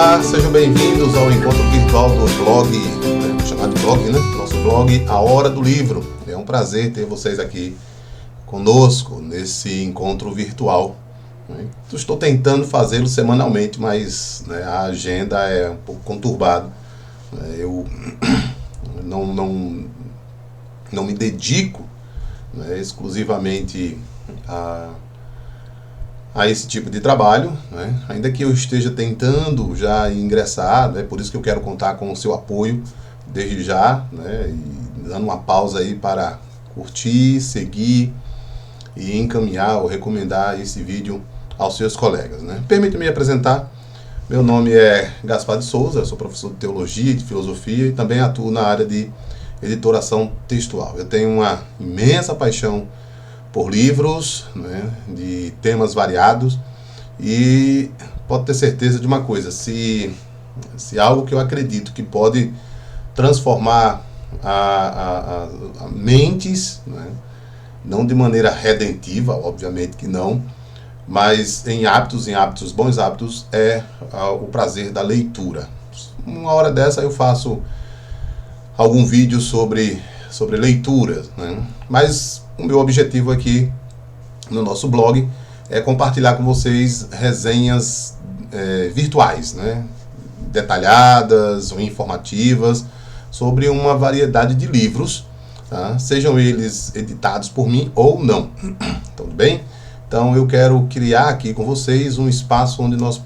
Olá, sejam bem-vindos ao encontro virtual do blog, vou chamar de blog, né? Nosso blog A Hora do Livro. É um prazer ter vocês aqui conosco nesse encontro virtual. Estou tentando fazê-lo semanalmente, mas a agenda é um pouco conturbada. Eu não me dedico exclusivamente a esse tipo de trabalho, ainda que eu esteja tentando já ingressar, por isso que eu quero contar com o seu apoio desde já, e dando uma pausa aí para curtir, seguir e encaminhar ou recomendar esse vídeo aos seus colegas. Permita-me apresentar. Meu nome é Gaspar de Souza, eu sou professor de teologia e de filosofia e também atuo na área de editoração textual. Eu tenho uma imensa paixão por livros, de temas variados, e pode ter certeza de uma coisa: se algo que eu acredito que pode transformar a mentes, não de maneira redentiva, obviamente que não, mas em bons hábitos, é o prazer da leitura. Uma hora dessa eu faço algum vídeo sobre leituras, mas o meu objetivo aqui no nosso blog é compartilhar com vocês resenhas virtuais, detalhadas ou informativas sobre uma variedade de livros, sejam eles editados por mim ou não. Tudo bem? Então eu quero criar aqui com vocês um espaço onde nós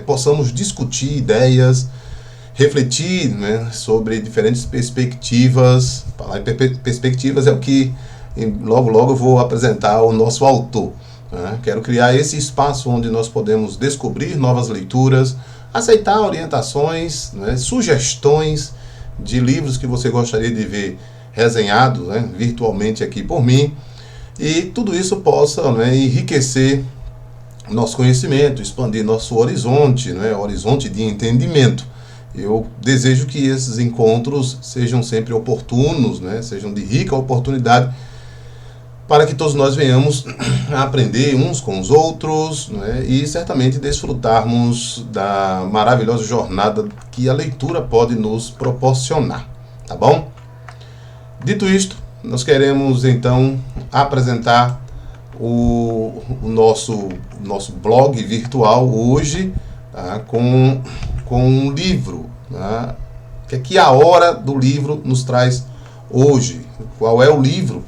possamos discutir ideias, refletir sobre diferentes perspectivas. Falar em perspectivas é o que logo eu vou apresentar o nosso autor. Quero criar esse espaço onde nós podemos descobrir novas leituras, aceitar orientações, sugestões de livros que você gostaria de ver resenhados virtualmente aqui por mim, e tudo isso possa enriquecer nosso conhecimento, expandir nosso horizonte, horizonte de entendimento. Eu desejo que esses encontros sejam sempre oportunos, sejam de rica oportunidade, para que todos nós venhamos a aprender uns com os outros, e certamente desfrutarmos da maravilhosa jornada que a leitura pode nos proporcionar, tá bom? Dito isto, nós queremos então apresentar o nosso blog virtual hoje, com um livro, que a Hora do Livro nos traz hoje. Qual é o livro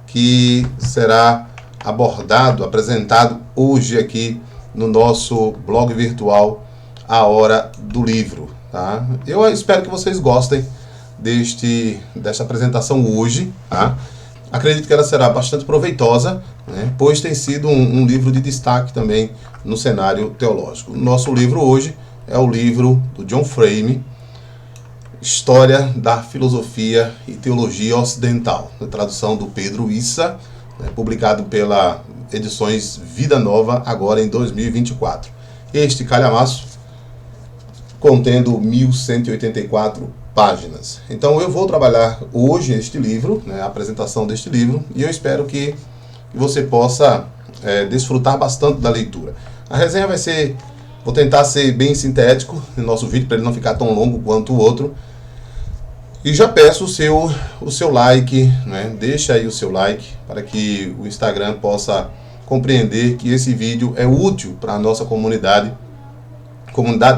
que será apresentado hoje aqui no nosso blog virtual A Hora do Livro, Eu espero que vocês gostem desta apresentação hoje, Acredito que ela será bastante proveitosa, pois tem sido um livro de destaque também no cenário teológico. O nosso livro hoje é o livro do John Frame, História da Filosofia e Teologia Ocidental, na tradução do Pedro Issa, publicado pela Edições Vida Nova, agora em 2024. Este calhamaço contendo 1184 páginas. Então eu vou trabalhar hoje este livro, a apresentação deste livro, e eu espero que você possa desfrutar bastante da leitura. A resenha vou tentar ser bem sintético no nosso vídeo, para ele não ficar tão longo quanto o outro. E já peço o seu like, Deixa aí o seu like, para que o Instagram possa compreender que esse vídeo é útil para a nossa comunidade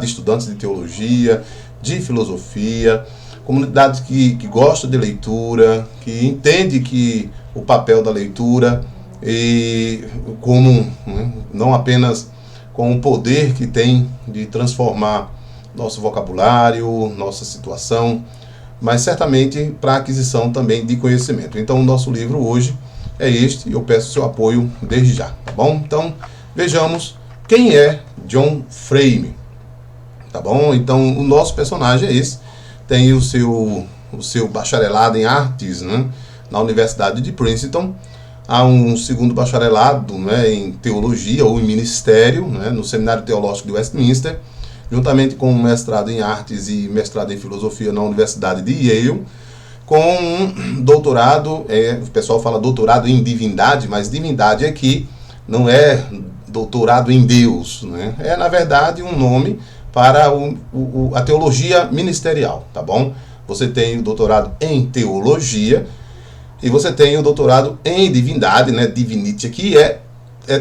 de estudantes de teologia, de filosofia, comunidade que gosta de leitura, que entende que o papel da leitura, e como não apenas com o poder que tem de transformar nosso vocabulário, nossa situação, mas certamente para a aquisição também de conhecimento. Então o nosso livro hoje é este, e eu peço seu apoio desde já, tá bom? Então vejamos quem é John Frame, tá bom? Então o nosso personagem é esse, tem o seu bacharelado em artes, na Universidade de Princeton. Há um segundo bacharelado em teologia ou em ministério, no Seminário Teológico de Westminster, juntamente com um mestrado em artes e mestrado em filosofia na Universidade de Yale, com um doutorado, o pessoal fala doutorado em divindade, mas divindade aqui não é doutorado em Deus, É, na verdade, um nome para a teologia ministerial, tá bom? Você tem o doutorado em teologia e você tem o doutorado em divindade, né? Divinity, que é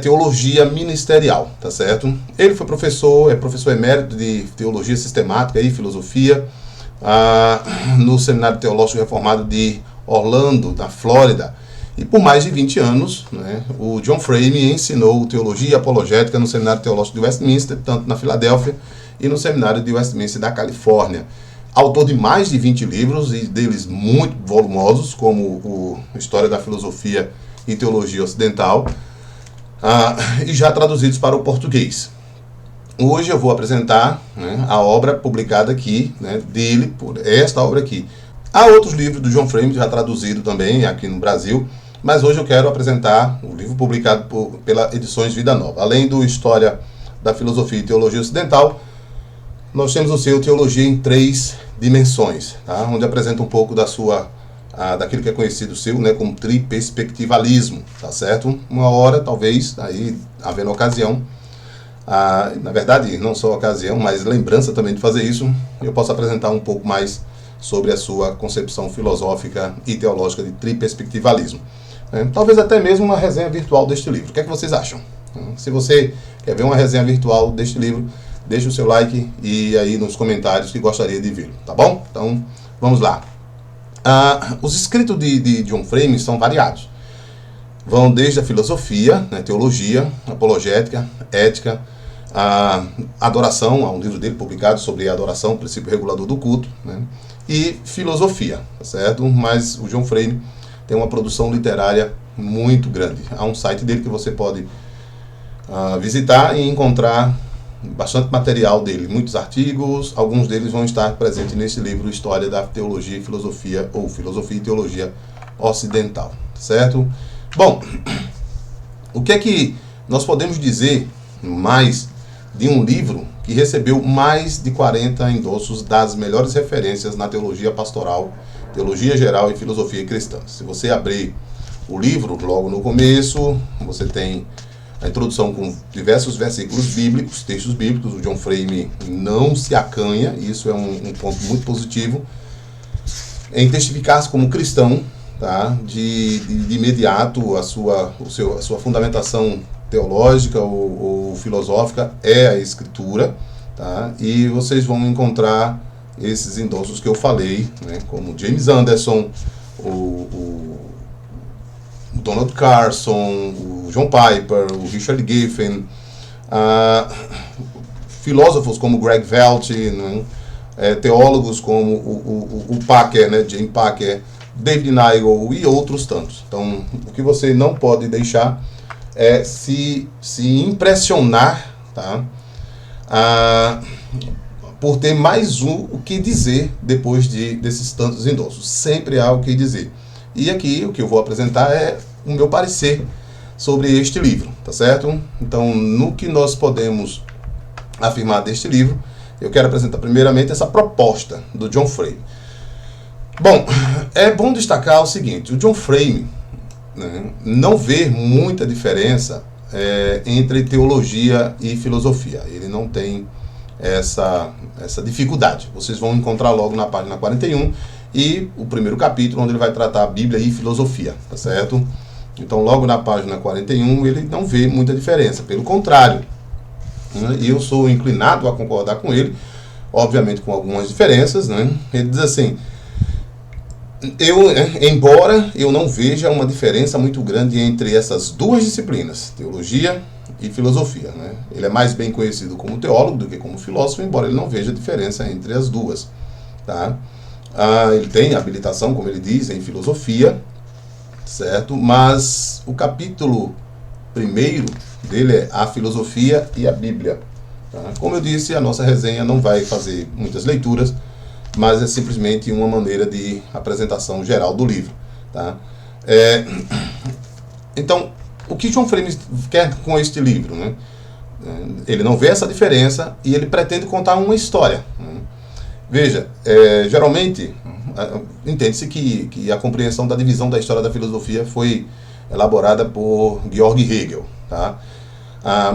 teologia ministerial, tá certo? Ele foi professor, é professor emérito de teologia sistemática e filosofia no Seminário Teológico Reformado de Orlando, na Flórida. E por mais de 20 anos, né, o John Frame ensinou teologia apologética no Seminário Teológico de Westminster, tanto na Filadélfia e no Seminário de Westminster da Califórnia. Autor de mais de 20 livros, e deles muito volumosos, como o História da Filosofia e Teologia Ocidental, e já traduzidos para o português. Hoje eu vou apresentar, né, a obra publicada aqui, né, dele, por esta obra aqui. Há outros livros do John Frame já traduzidos também aqui no Brasil, mas hoje eu quero apresentar o livro publicado pela Edições Vida Nova. Além do História da Filosofia e Teologia Ocidental, nós temos o seu Teologia em Três Dimensões, tá? Onde apresenta um pouco daquilo que é conhecido seu, né, como triperspectivalismo, tá certo? Uma hora, talvez, aí havendo ocasião, na verdade, não só ocasião, mas lembrança também de fazer isso, eu posso apresentar um pouco mais sobre a sua concepção filosófica e teológica de triperspectivalismo. Talvez até mesmo uma resenha virtual deste livro. O que é que vocês acham? Se você quer ver uma resenha virtual deste livro, deixe o seu like e aí nos comentários que gostaria de vê-lo, tá bom? Então, vamos lá. Os escritos de John Frame são variados. Vão desde a filosofia, né, teologia, apologética, ética, adoração, há um livro dele publicado sobre a adoração, princípio regulador do culto, né, e filosofia, tá certo? Mas o John Frame tem uma produção literária muito grande. Há um site dele que você pode visitar e encontrar bastante material dele, muitos artigos, alguns deles vão estar presentes nesse livro História da Teologia e Filosofia, ou Filosofia e Teologia Ocidental, certo? Bom, o que é que nós podemos dizer mais de um livro que recebeu mais de 40 endossos das melhores referências na teologia pastoral, teologia geral e filosofia cristã? Se você abrir o livro, logo no começo, você tem a introdução com diversos versículos bíblicos, textos bíblicos. O John Frame não se acanha, isso é um ponto muito positivo, em testificar-se como cristão, tá? De imediato a sua fundamentação teológica ou filosófica é a Escritura, tá? E vocês vão encontrar esses endossos que eu falei, né? Como James Anderson, o Donald Carson, o John Piper, o Richard Giffen, filósofos como Greg Velch, né? Teólogos como o Packer, né? Jane Packer, David Nigel e outros tantos. Então, o que você não pode deixar é se impressionar, tá? Por ter mais o que dizer depois desses tantos endossos. Sempre há o que dizer. E aqui o que eu vou apresentar é o meu parecer sobre este livro, tá certo? Então, no que nós podemos afirmar deste livro, eu quero apresentar primeiramente essa proposta do John Frame. Bom, é bom destacar o seguinte: o John Frame, né, não vê muita diferença entre teologia e filosofia. Ele não tem essa dificuldade. Vocês vão encontrar logo na página 41 e o primeiro capítulo, onde ele vai tratar a Bíblia e filosofia, tá certo? Então, logo na página 41, ele não vê muita diferença. Pelo contrário, né, eu sou inclinado a concordar com ele, obviamente com algumas diferenças, né? Ele diz assim: embora eu não veja uma diferença muito grande entre essas duas disciplinas, teologia e filosofia, né? Ele é mais bem conhecido como teólogo do que como filósofo, embora ele não veja diferença entre as duas, tá? Ele tem habilitação, como ele diz, em filosofia, certo? Mas o capítulo primeiro dele é a filosofia e a Bíblia, tá? Como eu disse, a nossa resenha não vai fazer muitas leituras, mas é simplesmente uma maneira de apresentação geral do livro, tá? Então, o que John Frame quer com este livro, né? Ele não vê essa diferença e ele pretende contar uma história, né? Veja, geralmente entende-se que a compreensão da divisão da história da filosofia foi elaborada por Georg Hegel, tá?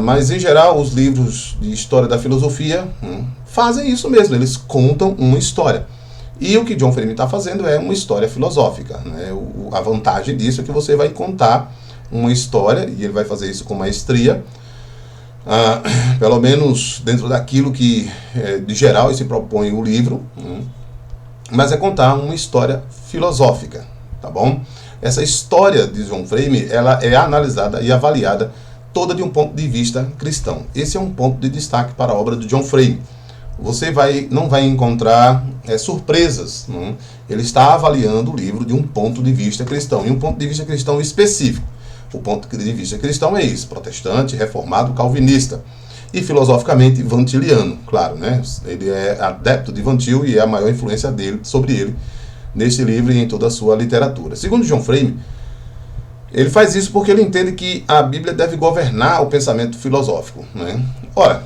Mas, em geral, os livros de história da filosofia fazem isso mesmo, eles contam uma história. E o que John Frame está fazendo é uma história filosófica, né? A vantagem disso é que você vai contar uma história, e ele vai fazer isso com maestria, pelo menos dentro daquilo que de geral se propõe o livro, mas é contar uma história filosófica, tá bom? Essa história de John Frame, ela é analisada e avaliada toda de um ponto de vista cristão. Esse é um ponto de destaque para a obra de John Frame. Você não vai encontrar surpresas. Não? Ele está avaliando o livro de um ponto de vista cristão, e um ponto de vista cristão específico. O ponto de vista cristão é esse: protestante, reformado, calvinista. E filosoficamente vantiliano, claro, né? Ele é adepto de Van Til e é a maior influência sobre ele nesse livro e em toda a sua literatura. Segundo John Frame, ele faz isso porque ele entende que a Bíblia deve governar o pensamento filosófico, né? Ora,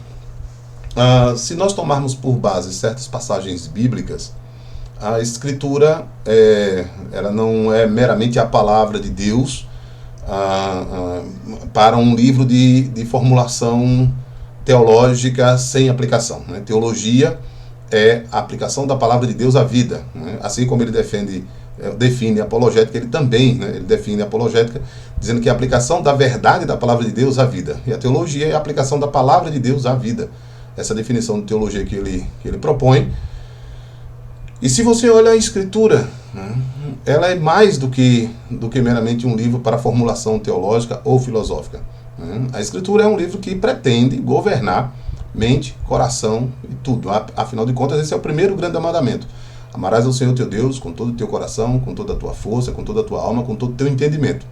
se nós tomarmos por base certas passagens bíblicas, a Escritura ela não é meramente a palavra de Deus para um livro de formulação teológica sem aplicação, né? Teologia é a aplicação da palavra de Deus à vida, né? Assim como ele define a apologética, ele também, né, ele define a apologética dizendo que é a aplicação da verdade da palavra de Deus à vida. E a teologia é a aplicação da palavra de Deus à vida. Essa definição de teologia que ele propõe. E se você olha a Escritura, né, ela é mais do que meramente um livro para formulação teológica ou filosófica. Né? A Escritura é um livro que pretende governar mente, coração e tudo. Afinal de contas, esse é o primeiro grande mandamento. Amarás ao Senhor teu Deus com todo o teu coração, com toda a tua força, com toda a tua alma, com todo o teu entendimento.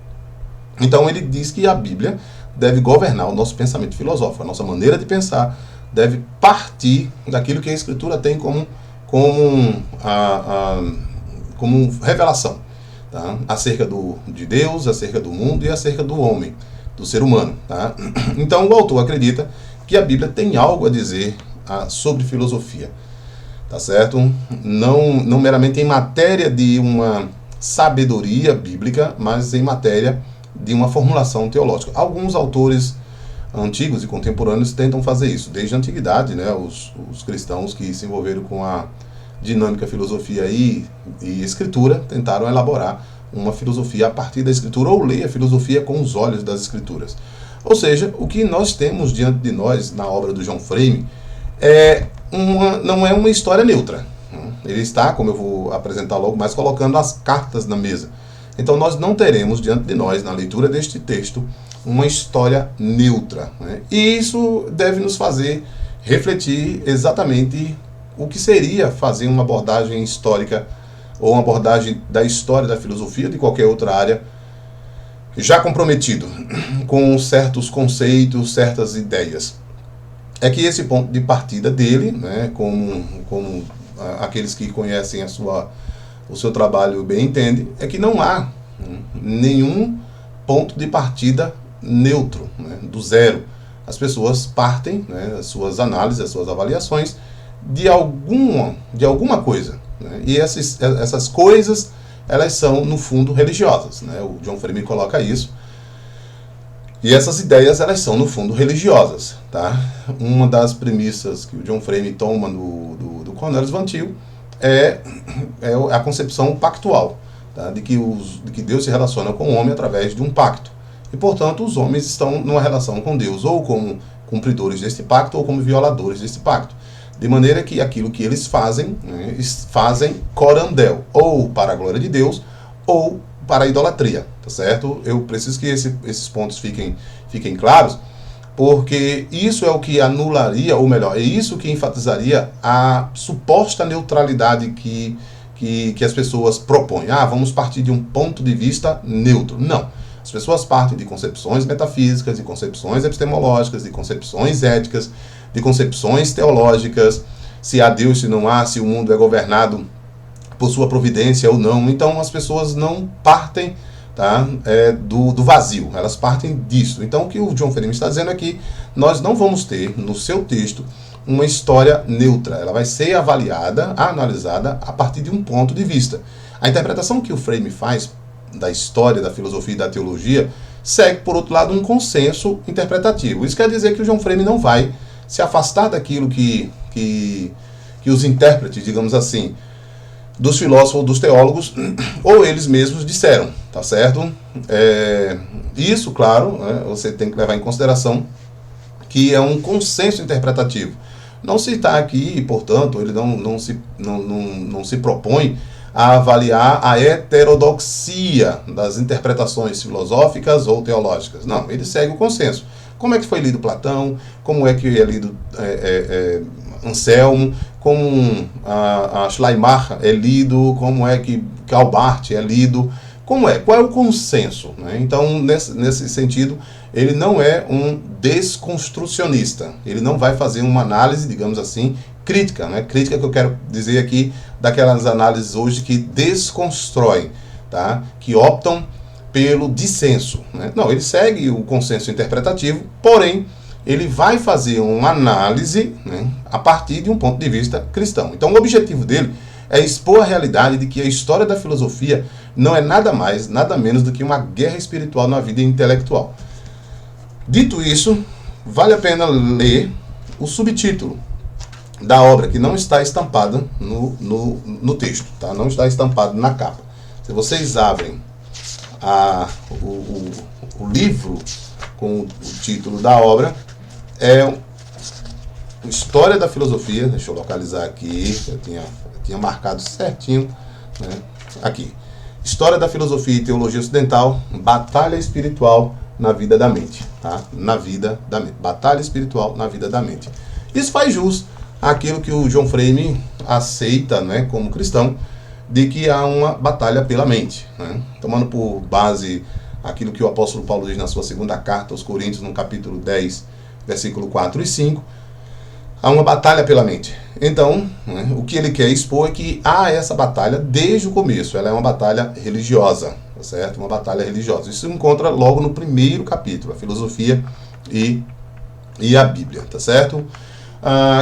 Então ele diz que a Bíblia deve governar o nosso pensamento filosófico, a nossa maneira de pensar deve partir daquilo que a Escritura tem como revelação, tá? Acerca de Deus, acerca do mundo e acerca do homem, do ser humano. Tá? Então o autor acredita que a Bíblia tem algo a dizer sobre filosofia. Tá certo? Não meramente em matéria de uma sabedoria bíblica, mas em matéria de uma formulação teológica. Alguns autores antigos e contemporâneos tentam fazer isso. Desde a antiguidade, né, os cristãos que se envolveram com a dinâmica filosofia e escritura tentaram elaborar uma filosofia a partir da escritura, ou ler a filosofia com os olhos das escrituras. Ou seja, o que nós temos diante de nós na obra do John Frame não é uma história neutra. Ele está, como eu vou apresentar logo mais, colocando as cartas na mesa. Então nós não teremos diante de nós, na leitura deste texto, uma história neutra. Né? E isso deve nos fazer refletir exatamente o que seria fazer uma abordagem histórica ou uma abordagem da história da filosofia, de qualquer outra área, já comprometido com certos conceitos, certas ideias. É que esse ponto de partida dele, né, como aqueles que conhecem o seu trabalho bem entendem, é que não há nenhum ponto de partida neutro, né, do zero. As pessoas partem, né, as suas análises, as suas avaliações de alguma coisa. Né, e essas coisas, elas são, no fundo, religiosas. Né, o John Frame coloca isso. E essas ideias, elas são, no fundo, religiosas. Tá? Uma das premissas que o John Frame toma do Cornelius Van Til é a concepção pactual, tá? de que Deus se relaciona com o homem através de um pacto. E, portanto, os homens estão numa relação com Deus, ou como cumpridores deste pacto, ou como violadores deste pacto. De maneira que aquilo que eles fazem, né, fazem corandel, ou para a glória de Deus, ou para a idolatria, tá certo? Eu preciso que esses pontos fiquem claros, porque isso é o que anularia, ou melhor, é isso que enfatizaria a suposta neutralidade que as pessoas propõem. Vamos partir de um ponto de vista neutro. Não. As pessoas partem de concepções metafísicas, de concepções epistemológicas, de concepções éticas, de concepções teológicas, se há Deus, se não há, se o mundo é governado por sua providência ou não. Então as pessoas não partem, tá, do vazio, elas partem disso. Então o que o John Frame está dizendo é que nós não vamos ter no seu texto uma história neutra, ela vai ser avaliada, analisada a partir de um ponto de vista. A interpretação que o Frame faz da história, da filosofia e da teologia segue, por outro lado, um consenso interpretativo. Isso quer dizer que o John Frame não vai se afastar daquilo que que os intérpretes, digamos assim, dos filósofos ou dos teólogos, ou eles mesmos disseram, tá certo? Isso, claro, né, você tem que levar em consideração que é um consenso interpretativo. Não se está aqui, portanto, ele não se propõe a avaliar a heterodoxia das interpretações filosóficas ou teológicas. Não, ele segue o consenso. Como é que foi lido Platão, como é que é lido Anselmo, como a Schleiermacher é lido, como é que Karl Barth é lido, qual é o consenso, né? Então, nesse sentido, ele não é um desconstrucionista, ele não vai fazer uma análise, digamos assim, crítica, né? Crítica que eu quero dizer aqui, daquelas análises hoje que desconstroem, tá? Que optam pelo dissenso, né? Não, ele segue o consenso interpretativo, porém, ele vai fazer uma análise, né, a partir de um ponto de vista cristão. Então, o objetivo dele é expor a realidade de que a história da filosofia não é nada mais, nada menos do que uma guerra espiritual na vida intelectual. Dito isso, vale a pena ler o subtítulo da obra, que não está estampada no texto, tá? Não está estampado na capa. Se vocês abrem o livro com o título da obra, é História da Filosofia. Deixa eu localizar aqui, eu tinha marcado certinho, né? Aqui, História da Filosofia e Teologia Ocidental, Batalha Espiritual na Vida da Mente, tá? Na vida da mente, batalha espiritual na vida da mente. Isso faz jus àquilo que o John Frame aceita, né, como cristão, de que há uma batalha pela mente, né? Tomando por base aquilo que o apóstolo Paulo diz na sua segunda carta aos Coríntios, no capítulo 10, versículo 4 e 5, há uma batalha pela mente. Então, né, o que ele quer expor é que há essa batalha desde o começo. Ela é uma batalha religiosa, tá certo? Uma batalha religiosa. Isso se encontra logo no primeiro capítulo, a filosofia e a Bíblia, tá certo?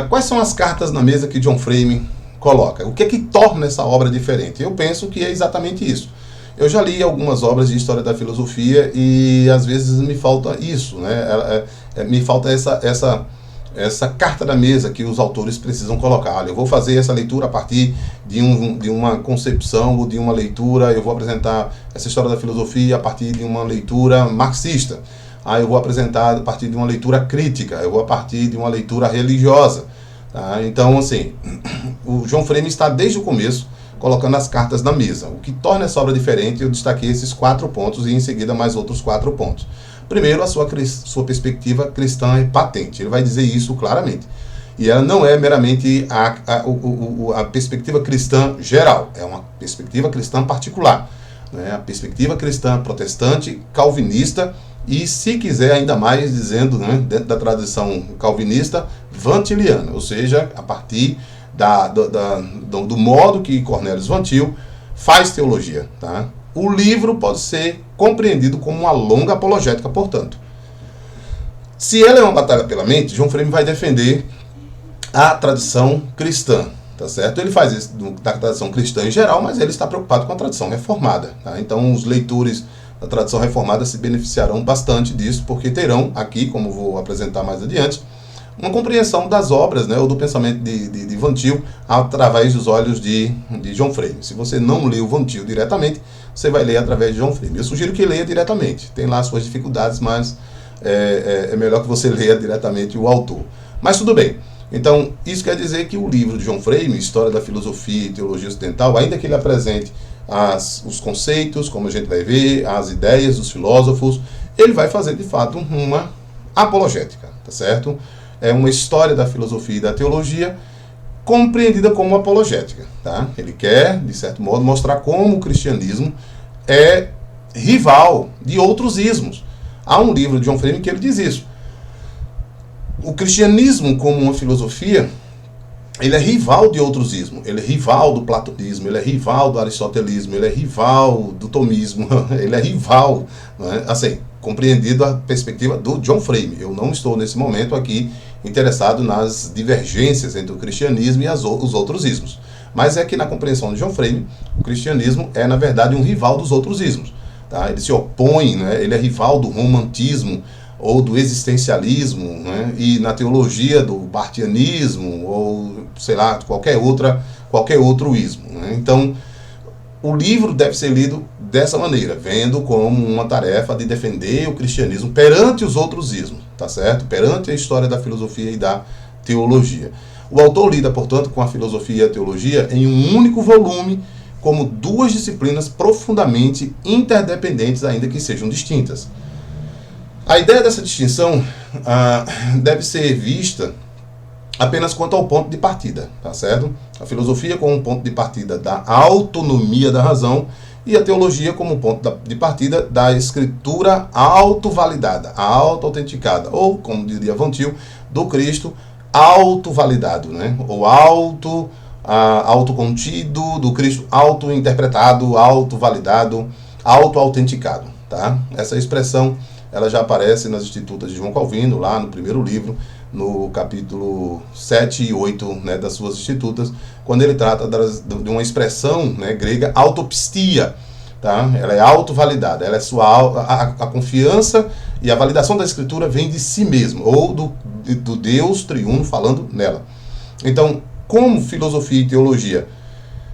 Quais são as cartas na mesa que John Frame coloca? O que é que torna essa obra diferente? Eu penso que é exatamente isso. Eu já li algumas obras de história da filosofia e às vezes me falta isso, né? Me falta essa carta da mesa que os autores precisam colocar. Olha, eu vou fazer essa leitura a partir de uma concepção ou de uma leitura, eu vou apresentar essa história da filosofia a partir de uma leitura marxista. Eu vou apresentar a partir de uma leitura crítica, eu vou a partir de uma leitura religiosa. Tá? Então, assim, o John Frame está desde o começo colocando as cartas na mesa. O que torna essa obra diferente, eu destaquei esses 4 pontos e em seguida mais outros 4 pontos. Primeiro, a sua perspectiva cristã é patente. Ele vai dizer isso claramente. E ela não é meramente a perspectiva cristã geral. É uma perspectiva cristã particular. Né? A perspectiva cristã protestante, calvinista e, se quiser ainda mais, dizendo, né, dentro da tradição calvinista, vantiliana. Ou seja, a partir do modo que Cornelius Van Til faz teologia, tá? O livro pode ser compreendido como uma longa apologética, portanto. Se ela é uma batalha pela mente, John Frame vai defender a tradição cristã, tá certo? Ele faz isso da tradição cristã em geral, mas ele está preocupado com a tradição reformada, tá? Então, os leitores da tradição reformada se beneficiarão bastante disso, porque terão aqui, como vou apresentar mais adiante, uma compreensão das obras, né, ou do pensamento de Van Til através dos olhos de John Frame. Se você não leu Van Til diretamente, você vai ler através de John Frame. Eu sugiro que leia diretamente. Tem lá suas dificuldades, mas é melhor que você leia diretamente o autor. Mas tudo bem. Então, isso quer dizer que o livro de John Frame, História da Filosofia e Teologia Ocidental, ainda que ele apresente os conceitos, como a gente vai ver, as ideias dos filósofos, ele vai fazer, de fato, uma apologética, tá certo? É uma história da filosofia e da teologia compreendida como apologética, tá? Ele quer, de certo modo, mostrar como o cristianismo é rival de outros ismos. Há um livro de John Frame que ele diz isso. O cristianismo, como uma filosofia, ele é rival de outros ismos. Ele é rival do platonismo, ele é rival do aristotelismo, ele é rival do tomismo, ele é rival, né? Assim, compreendido a perspectiva do John Frame. Eu não estou, nesse momento, aqui interessado nas divergências entre o cristianismo e os outros ismos. Mas é que, na compreensão de John Frame, o cristianismo é, na verdade, um rival dos outros ismos. Tá? Ele se opõe, né? Ele é rival do romantismo ou do existencialismo, né? E na teologia do bartianismo, ou sei lá, qualquer outro ismo, né? Então, o livro deve ser lido dessa maneira, vendo como uma tarefa de defender o cristianismo perante os outros ismos, tá certo? Perante a história da filosofia e da teologia. O autor lida, portanto, com a filosofia e a teologia em um único volume, como duas disciplinas profundamente interdependentes, ainda que sejam distintas. A ideia dessa distinção deve ser vista apenas quanto ao ponto de partida, tá certo? A filosofia como um ponto de partida da autonomia da razão e a teologia como um ponto de partida da escritura autovalidada, auto-autenticada, ou, como diria Van Til, do Cristo autovalidado, né? Ou autocontido, do Cristo auto-interpretado, autovalidado, auto-autenticado, tá? Essa expressão ela já aparece nas Institutas de João Calvino, lá no primeiro livro, no capítulo 7 e 8, né, das suas Institutas, quando ele trata de uma expressão, né, grega, autopistia, tá? Ela é autovalidada, ela é a confiança e a validação da Escritura vem de si mesmo, ou do Deus triuno falando nela. Então, como filosofia e teologia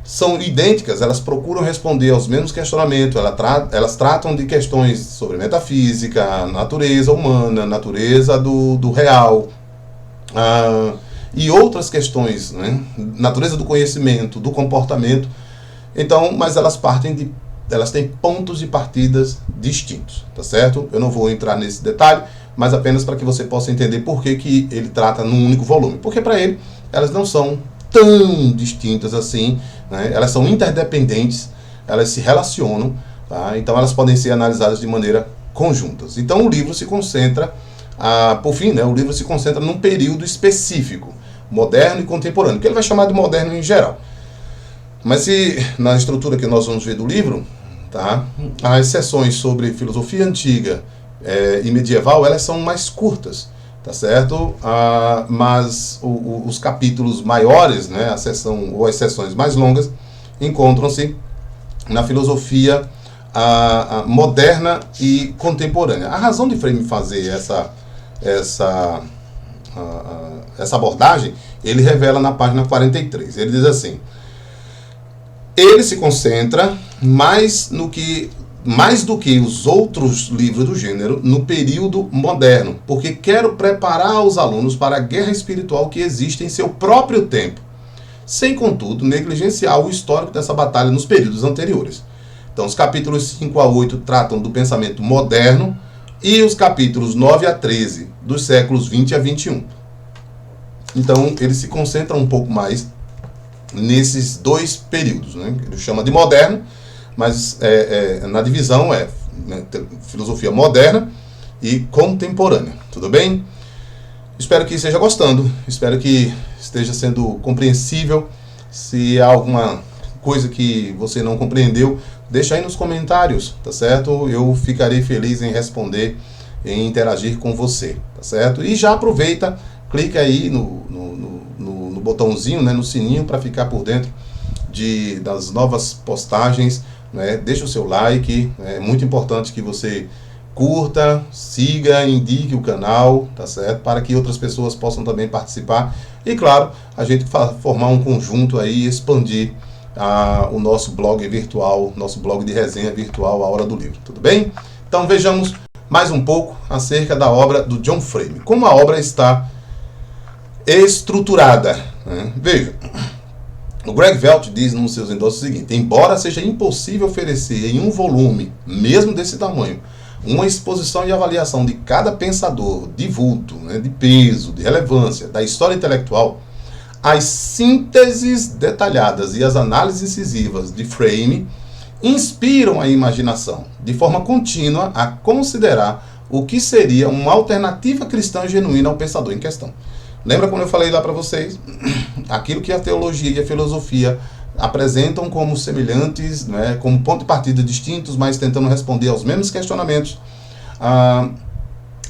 são idênticas, elas procuram responder aos mesmos questionamentos, elas tratam de questões sobre metafísica, natureza humana, natureza do real, e outras questões, né? Natureza do conhecimento, do comportamento. Então, mas elas têm pontos de partidas distintos, tá certo? Eu não vou entrar nesse detalhe, mas apenas para que você possa entender por que ele trata num único volume. Porque para ele, elas não são tão distintas assim, né? Elas são interdependentes, elas se relacionam, tá? Então elas podem ser analisadas de maneira conjuntas. Então o livro se concentra, por fim, né, o livro se concentra num período específico, moderno e contemporâneo, que ele vai chamar de moderno em geral. Mas se na estrutura que nós vamos ver do livro, tá, as sessões sobre filosofia antiga e medieval, elas são mais curtas, tá certo? Mas os capítulos maiores, né, a seção ou as sessões mais longas, encontram-se na filosofia moderna e contemporânea. A razão de Frame fazer essa abordagem, ele revela na página 43. Ele diz assim: ele se concentra mais do que os outros livros do gênero no período moderno, porque quero preparar os alunos para a guerra espiritual que existe em seu próprio tempo, sem, contudo, negligenciar o histórico dessa batalha nos períodos anteriores. Então, os capítulos 5 a 8 tratam do pensamento moderno e os capítulos 9 a 13 dos séculos 20 a 21. Então, ele se concentra um pouco mais nesses dois períodos, né? Ele chama de moderno, mas na divisão né, filosofia moderna e contemporânea. Tudo bem? Espero que esteja gostando, espero que esteja sendo compreensível. Se há alguma coisa que você não compreendeu, deixa aí nos comentários, tá certo? Eu ficarei feliz em responder, em interagir com você, tá certo? E já aproveita, clica aí no botãozinho, né, no sininho, para ficar por dentro das novas postagens, né? Deixa o seu like, é muito importante que você curta, siga, indique o canal, tá certo? Para que outras pessoas possam também participar. E claro, a gente formar um conjunto aí e expandir o nosso blog virtual, nosso blog de resenha virtual, A Hora do Livro. Tudo bem? Então vejamos mais um pouco acerca da obra do John Frame. Como a obra está estruturada, né? Veja, o Greg Velch diz nos seus endossos o seguinte: embora seja impossível oferecer em um volume, mesmo desse tamanho, uma exposição e avaliação de cada pensador, de vulto, né, de peso, de relevância, da história intelectual, as sínteses detalhadas e as análises incisivas de Frame inspiram a imaginação, de forma contínua, a considerar o que seria uma alternativa cristã genuína ao pensador em questão. Lembra quando eu falei lá para vocês? Aquilo que a teologia e a filosofia apresentam como semelhantes, né, como ponto de partida distintos, mas tentando responder aos mesmos questionamentos.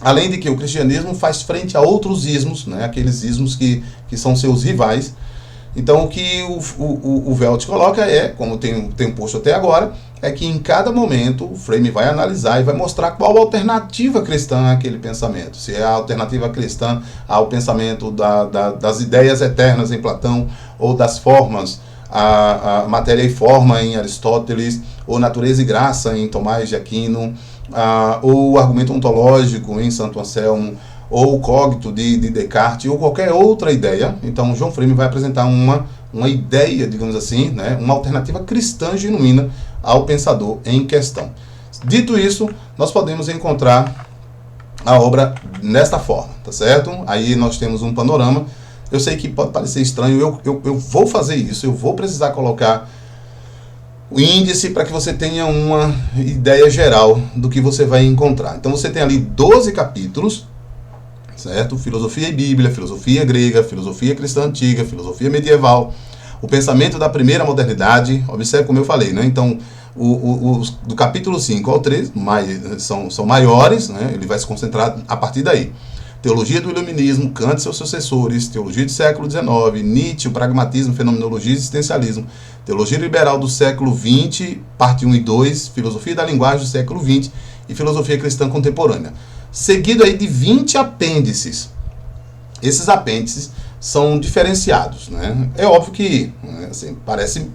Além de que o cristianismo faz frente a outros ismos, né, aqueles ismos que são seus rivais. Então, o que o Velch coloca como tem posto até agora, é que em cada momento o Frame vai analisar e vai mostrar qual a alternativa cristã àquele pensamento. Se é a alternativa cristã ao pensamento das ideias eternas em Platão, ou das formas, a matéria e forma em Aristóteles, ou natureza e graça em Tomás de Aquino, ou o argumento ontológico em Santo Anselmo, ou o cogito de Descartes, ou qualquer outra ideia. Então, John Frame vai apresentar uma ideia, digamos assim, né, uma alternativa cristã genuína ao pensador em questão. Dito isso, nós podemos encontrar a obra nesta forma, tá certo? Aí nós temos um panorama. Eu sei que pode parecer estranho, eu vou fazer isso, eu vou precisar colocar o índice para que você tenha uma ideia geral do que você vai encontrar. Então você tem ali 12 capítulos, certo? Filosofia e Bíblia, filosofia grega, filosofia cristã antiga, filosofia medieval, o pensamento da primeira modernidade. Observe como eu falei, né? Então, do capítulo 5 ao 13 são maiores, né? Ele vai se concentrar a partir daí. Teologia do Iluminismo, Kant e seus sucessores, Teologia do século XIX, Nietzsche, o Pragmatismo, Fenomenologia e Existencialismo, Teologia Liberal do século XX, parte 1 e 2, Filosofia da Linguagem do século XX e Filosofia Cristã Contemporânea. Seguido aí de 20 apêndices. Esses apêndices são diferenciados, né? É óbvio que, assim, parece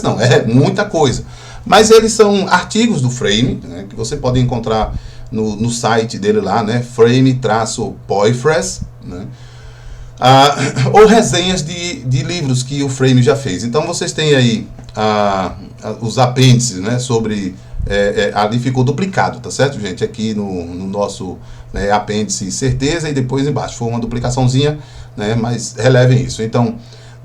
não, é muita coisa. Mas eles são artigos do Frame, né, que você pode encontrar no site dele lá, né, frame-poifres, né, ou resenhas de livros que o Frame já fez. Então vocês têm aí os apêndices, né, sobre... ali ficou duplicado, tá certo, gente? Aqui no nosso, né, apêndice certeza, e depois embaixo foi uma duplicaçãozinha, né, mas relevem isso. Então,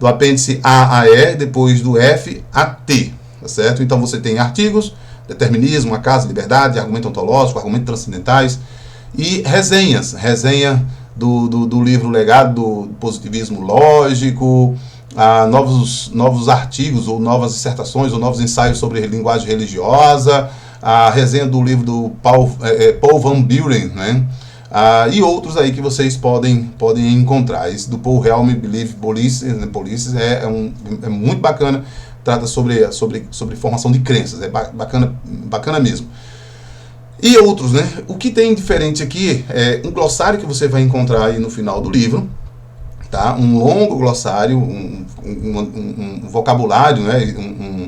do apêndice A a E, depois do F a T, tá certo? Então você tem artigos, determinismo, acaso, liberdade, argumento ontológico, argumentos transcendentais e resenhas. Resenha do livro Legado do Positivismo Lógico, novos artigos ou novas dissertações ou novos ensaios sobre linguagem religiosa, a resenha do livro do Paul Van Buren, né? E outros aí que vocês podem encontrar. Esse do Paul Helm Believe Policies é muito bacana, trata sobre formação de crenças, é bacana mesmo. E outros, né? O que tem diferente aqui é um glossário que você vai encontrar aí no final do livro, tá? Um longo glossário, um vocabulário, né?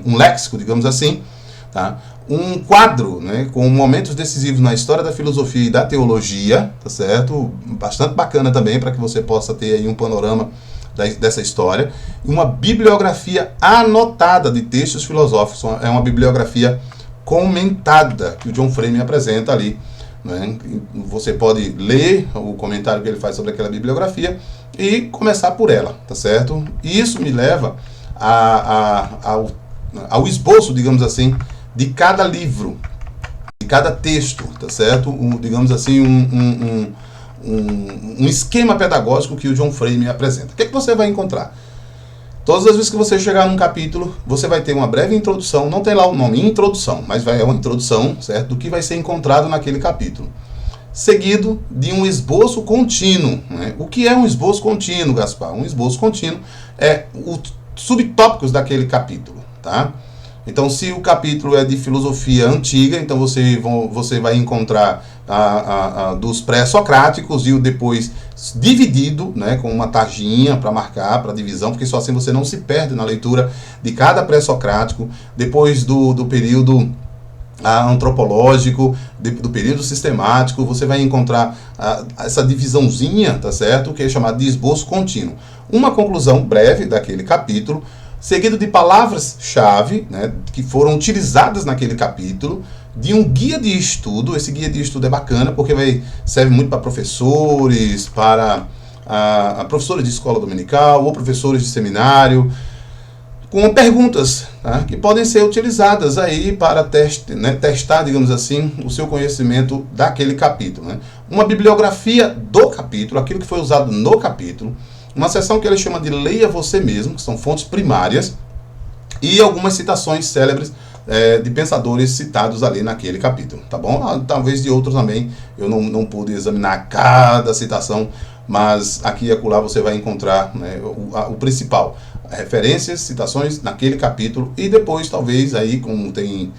Um léxico, digamos assim, tá? Um quadro, né, com momentos decisivos na história da filosofia e da teologia, tá certo? Bastante bacana também, para que você possa ter aí um panorama dessa história. E uma bibliografia anotada de textos filosóficos, é uma bibliografia comentada que o John Frame apresenta ali, né? Você pode ler o comentário que ele faz sobre aquela bibliografia e começar por ela, tá certo? E isso me leva ao esboço, digamos assim, de cada livro, de cada texto, tá certo? Digamos assim, um esquema pedagógico que o John Frame apresenta. O que é que você vai encontrar? Todas as vezes que você chegar num capítulo, você vai ter uma breve introdução, não tem lá o nome introdução, mas é uma introdução, certo? Do que vai ser encontrado naquele capítulo. Seguido de um esboço contínuo, né? O que é um esboço contínuo, Gaspar? Um esboço contínuo é os subtópicos daquele capítulo, tá? Então, se o capítulo é de filosofia antiga, então você vai encontrar dos pré-socráticos e o depois dividido, né, com uma tarjinha para marcar, para divisão, porque só assim você não se perde na leitura de cada pré-socrático. Depois do período antropológico, do período sistemático, você vai encontrar essa divisãozinha, tá certo? Que é chamada de esboço contínuo. Uma conclusão breve daquele capítulo, seguido de palavras-chave, né, que foram utilizadas naquele capítulo, de um guia de estudo. Esse guia de estudo é bacana porque serve muito para professores, para professores de escola dominical ou professores de seminário, com perguntas, tá, que podem ser utilizadas aí para testar, digamos assim, o seu conhecimento daquele capítulo, né. Uma bibliografia do capítulo, aquilo que foi usado no capítulo, uma seção que ele chama de Leia Você Mesmo, que são fontes primárias, e algumas citações célebres de pensadores citados ali naquele capítulo, tá bom? Talvez de outros também, eu não pude examinar cada citação, mas aqui e acolá você vai encontrar, né, o principal, referências, citações naquele capítulo, e depois talvez aí, como tem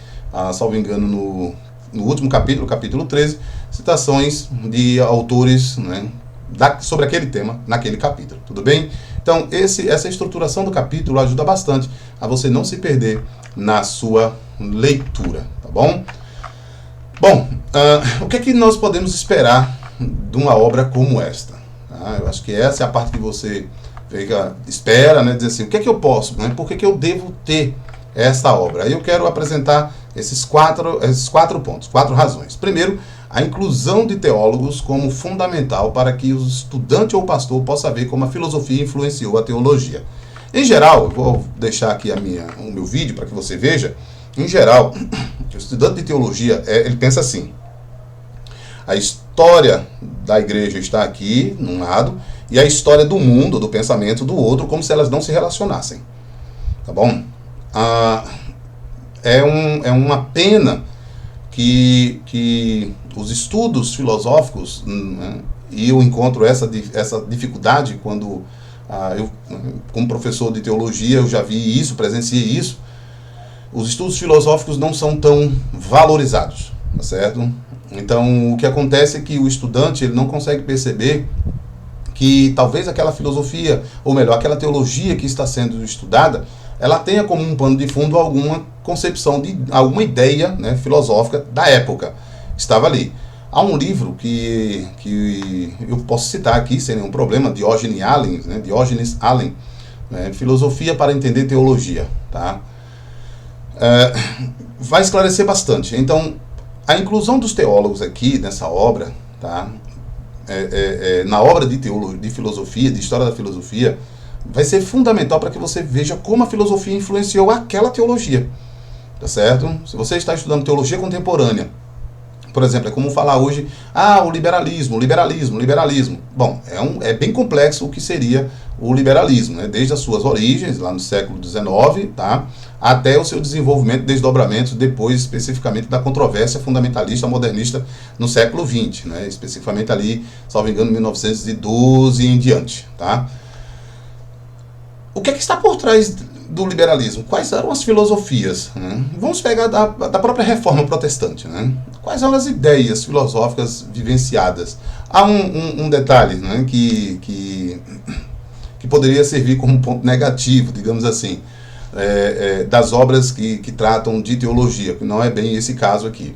salvo engano, no último capítulo, capítulo 13, citações de autores, né, sobre aquele tema, naquele capítulo, tudo bem? Então, essa estruturação do capítulo ajuda bastante a você não se perder na sua leitura, tá bom? Bom, o que é que nós podemos esperar de uma obra como esta? Eu acho que essa é a parte que você espera, né, dizer assim, o que é que eu posso, né, por que eu devo ter essa obra? Aí eu quero apresentar esses quatro pontos, 4 razões. Primeiro, a inclusão de teólogos como fundamental para que o estudante ou pastor possa ver como a filosofia influenciou a teologia. Em geral, eu vou deixar aqui o meu vídeo para que você veja. Em geral, o estudante de teologia, ele pensa assim: a história da igreja está aqui, num lado, e a história do mundo, do pensamento, do outro, como se elas não se relacionassem. Tá bom? É uma pena que os estudos filosóficos, né, e eu encontro essa dificuldade quando eu, como professor de teologia, eu já vi isso, presenciei isso. Os estudos filosóficos não são tão valorizados, tá certo? Então, o que acontece é que o estudante ele não consegue perceber que talvez aquela filosofia, ou melhor, aquela teologia que está sendo estudada, ela tenha como um pano de fundo alguma concepção, alguma ideia, né, filosófica da época que estava ali. Há um livro que eu posso citar aqui, sem nenhum problema, Diógenes Allen, né, Filosofia para Entender Teologia. Tá? Vai esclarecer bastante. Então, a inclusão dos teólogos aqui nessa obra, tá? Na obra de filosofia, de história da filosofia, vai ser fundamental para que você veja como a filosofia influenciou aquela teologia, tá certo? Se você está estudando teologia contemporânea, por exemplo, é como falar hoje, o liberalismo. Bom, é bem complexo o que seria o liberalismo, né? Desde as suas origens, lá no século XIX, tá? Até o seu desenvolvimento, desdobramentos, depois especificamente da controvérsia fundamentalista modernista no século XX, né? Especificamente ali, salvo engano, 1912 em diante, tá? O que é que está por trás do liberalismo? Quais eram as filosofias? Né? Vamos pegar da própria reforma protestante. Né? Quais eram as ideias filosóficas vivenciadas? Há um detalhe, né, que poderia servir como ponto negativo, digamos assim, das obras que tratam de teologia, que não é bem esse caso aqui.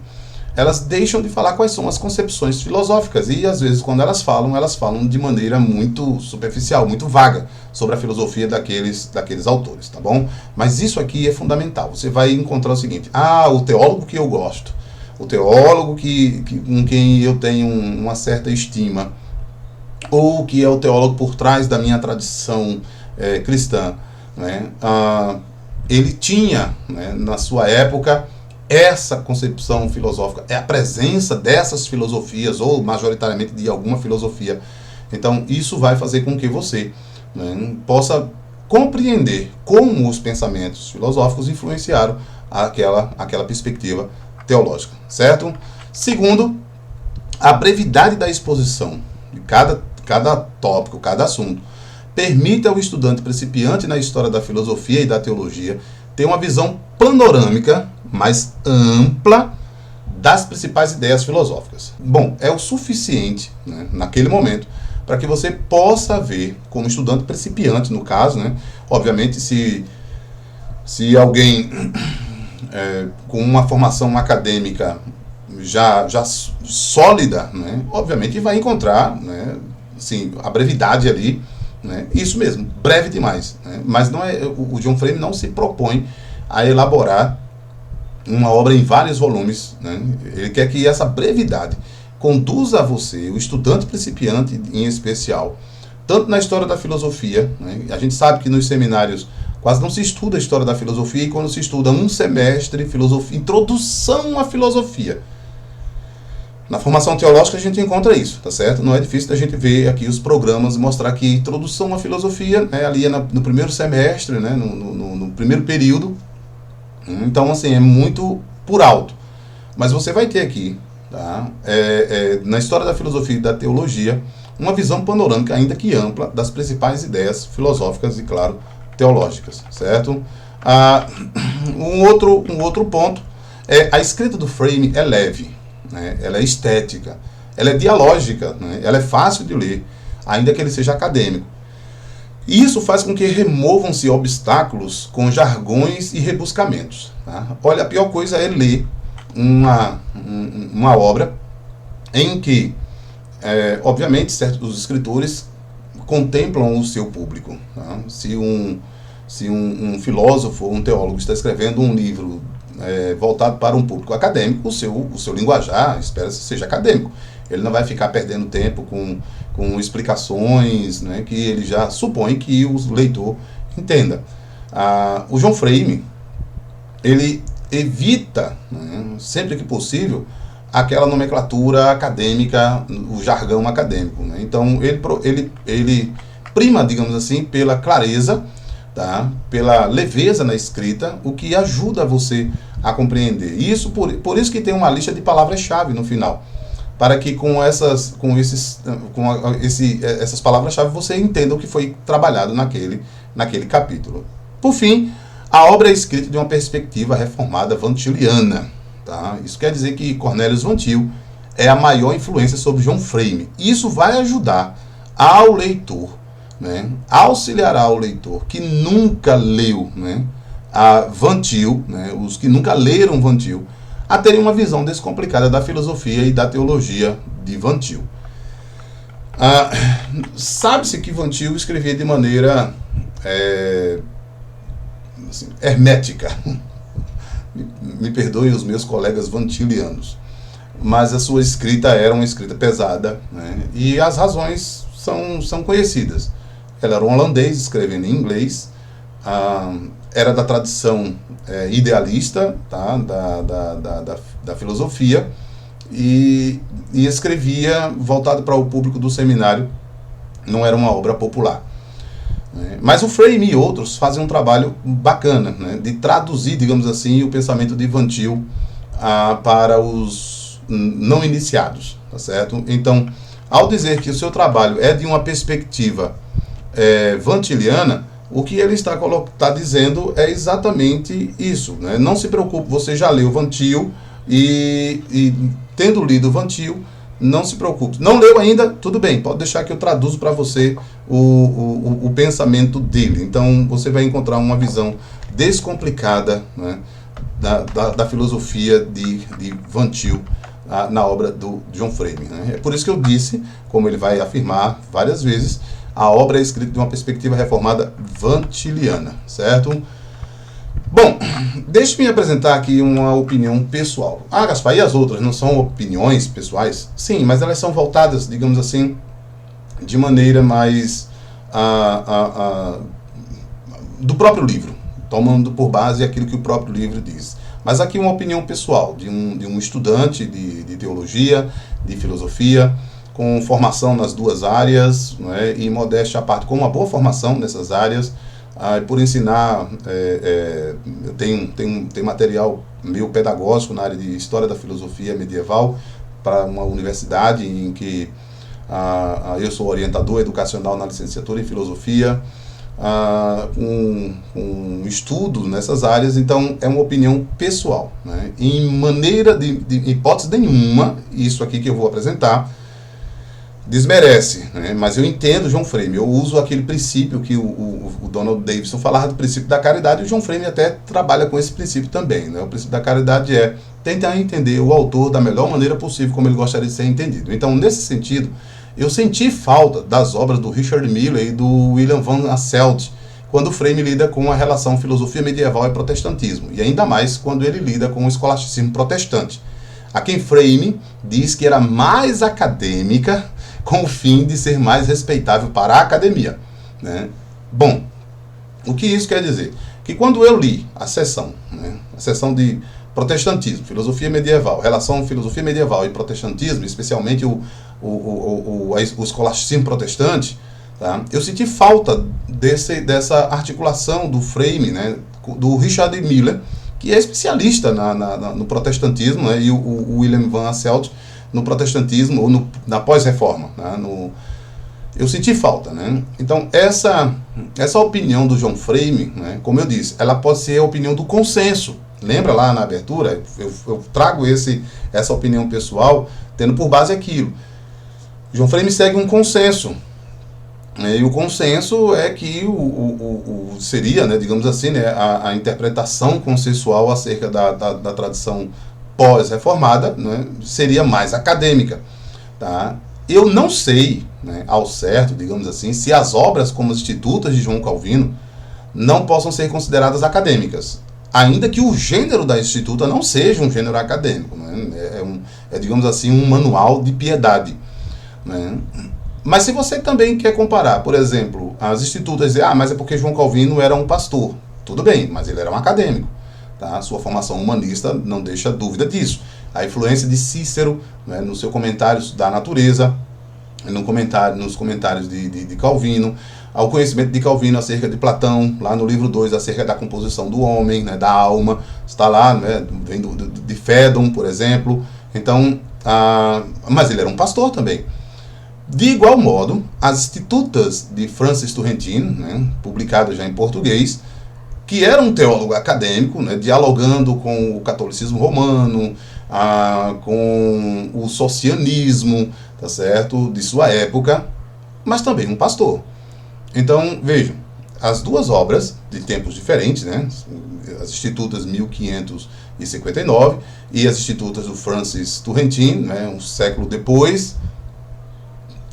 Elas deixam de falar quais são as concepções filosóficas e, às vezes, quando elas falam de maneira muito superficial, muito vaga sobre a filosofia daqueles autores, tá bom? Mas isso aqui é fundamental. Você vai encontrar o seguinte: o teólogo que eu gosto, o teólogo com quem eu tenho uma certa estima, ou que é o teólogo por trás da minha tradição cristã, né? Ele tinha, né, na sua época, essa concepção filosófica, é a presença dessas filosofias, ou majoritariamente de alguma filosofia. Então, isso vai fazer com que você, né, possa compreender como os pensamentos filosóficos influenciaram aquela perspectiva teológica, certo? Segundo, a brevidade da exposição de cada tópico, cada assunto, permite ao estudante principiante na história da filosofia e da teologia ter uma visão panorâmica mais ampla das principais ideias filosóficas. Bom, é o suficiente, né, naquele momento, para que você possa ver, como estudante principiante, no caso, né, obviamente, se alguém com uma formação acadêmica já sólida, né, obviamente vai encontrar, né, assim, a brevidade ali, né, isso mesmo, breve demais, né, mas não é, o John Frame não se propõe a elaborar uma obra em vários volumes, né? Ele quer que essa brevidade conduza a você, o estudante principiante em especial, tanto na história da filosofia, né? A gente sabe que nos seminários quase não se estuda a história da filosofia, e quando se estuda um semestre, filosofia, introdução à filosofia. Na formação teológica a gente encontra isso, tá certo? Não é difícil da gente ver aqui os programas mostrar que introdução à filosofia, né, ali é no primeiro semestre, né, no primeiro período. Então, assim, é muito por alto. Mas você vai ter aqui, tá, na história da filosofia e da teologia, uma visão panorâmica, ainda que ampla, das principais ideias filosóficas e, claro, teológicas, certo? Um outro ponto A escrita do Frame é leve, né? Ela é estética, ela é dialógica, né? Ela é fácil de ler, ainda que ele seja acadêmico. E isso faz com que removam-se obstáculos com jargões e rebuscamentos. Tá? Olha, a pior coisa é ler uma obra em que, obviamente, certos escritores contemplam o seu público. Tá? Se um filósofo ou um teólogo está escrevendo um livro voltado para um público acadêmico, o seu linguajar espera-se seja acadêmico. Ele não vai ficar perdendo tempo com explicações, né, que ele já supõe que o leitor entenda. O John Frame, ele evita, né, sempre que possível, aquela nomenclatura acadêmica, o jargão acadêmico. Né? Então, ele prima, digamos assim, pela clareza, tá? Pela leveza na escrita, o que ajuda você a compreender. Isso por isso que tem uma lista de palavras-chave no final, para que com essas palavras-chave você entenda o que foi trabalhado naquele capítulo. Por fim, a obra é escrita de uma perspectiva reformada vantiliana. Tá? Isso quer dizer que Cornelius Van Til é a maior influência sobre John Frame. Isso vai ajudar ao leitor, né, auxiliará ao leitor que nunca leu, né, a Van Til, né, os que nunca leram Van Til, a terem uma visão descomplicada da filosofia e da teologia de Van Til. Sabe-se que Van Til escrevia de maneira assim, hermética. Me perdoem os meus colegas vantilianos, mas a sua escrita era uma escrita pesada, né? E as razões são conhecidas. Ele era um holandês escrevendo em inglês, era da tradição idealista, tá? da filosofia, e escrevia voltado para o público do seminário, não era uma obra popular. Mas o Frame e outros fazem um trabalho bacana, né, de traduzir, digamos assim, o pensamento de Van Til para os não iniciados, tá certo? Então, ao dizer que o seu trabalho é de uma perspectiva vantiliana, o que ele está dizendo é exatamente isso, né? Não se preocupe, você já leu Van Til e tendo lido Van Til, não se preocupe. Não leu ainda? Tudo bem, pode deixar que eu traduzo para você o pensamento dele. Então, você vai encontrar uma visão descomplicada, né, da filosofia de Van Til na obra do John Frame. Né? É por isso que eu disse, como ele vai afirmar várias vezes, a obra é escrita de uma perspectiva reformada vantiliana, certo? Bom, deixe-me apresentar aqui uma opinião pessoal. Gaspar, e as outras não são opiniões pessoais? Sim, mas elas são voltadas, digamos assim, de maneira mais do próprio livro, tomando por base aquilo que o próprio livro diz. Mas aqui uma opinião pessoal de um estudante de teologia, de filosofia, com formação nas duas áreas, não é? E modéstia à parte, com uma boa formação nessas áreas. Por ensinar, eu tenho material meu pedagógico na área de História da Filosofia Medieval para uma universidade em que eu sou orientador educacional na licenciatura em Filosofia, um estudo nessas áreas. Então é uma opinião pessoal, né? Em maneira de hipótese nenhuma, isso aqui que eu vou apresentar desmerece, né? Mas eu entendo John Frame, eu uso aquele princípio que o Donald Davidson falava do princípio da caridade, e o John Frame até trabalha com esse princípio também, né? O princípio da caridade é tentar entender o autor da melhor maneira possível, como ele gostaria de ser entendido. Então, nesse sentido, eu senti falta das obras do Richard Miller e do William Van Asselt, quando o Frame lida com a relação filosofia medieval e protestantismo, e ainda mais quando ele lida com o escolasticismo protestante, a quem Frame diz que era mais acadêmica, com o fim de ser mais respeitável para a academia, né? Bom, o que isso quer dizer? Que quando eu li a seção, né, a seção de protestantismo, filosofia medieval, relação filosofia medieval e protestantismo, especialmente o escolasticismo protestante, tá? Eu senti falta dessa articulação do Frame, né, do Richard Miller, que é especialista no protestantismo, né, e o William Van Asselt no protestantismo ou na pós-reforma, né, eu senti falta, né? Então essa opinião do John Frame, né, como eu disse, ela pode ser a opinião do consenso, Lembra lá na abertura? Eu trago essa opinião pessoal, tendo por base aquilo. João Frame segue um consenso. E o consenso é que seria, né, digamos assim, né, a interpretação consensual acerca da tradição pós-reformada, né, seria mais acadêmica. Tá? Eu não sei, né, ao certo, digamos assim, se as obras como as Institutas de João Calvino não possam ser consideradas acadêmicas, ainda que o gênero da Instituta não seja um gênero acadêmico. Né? Digamos assim, um manual de piedade. Né? Mas se você também quer comparar, por exemplo, as Institutas, dizer, mas é porque João Calvino era um pastor. Tudo bem, mas ele era um acadêmico. Tá? Sua formação humanista não deixa dúvida disso. A influência de Cícero, né, no seu Comentários da Natureza, nos comentários de Calvino, ao conhecimento de Calvino acerca de Platão, lá no livro 2, acerca da composição do homem, né, da alma, está lá, né, vem de Fédon, por exemplo. Então, mas ele era um pastor também. De igual modo, as Institutas de Francis Turretin, né, publicadas já em português, que era um teólogo acadêmico, né, dialogando com o catolicismo romano, com o socianismo, tá certo, de sua época, mas também um pastor. Então, vejam, as duas obras, de tempos diferentes, né, as Institutas 1559 e as Institutas do Francis Turretin, né, um século depois,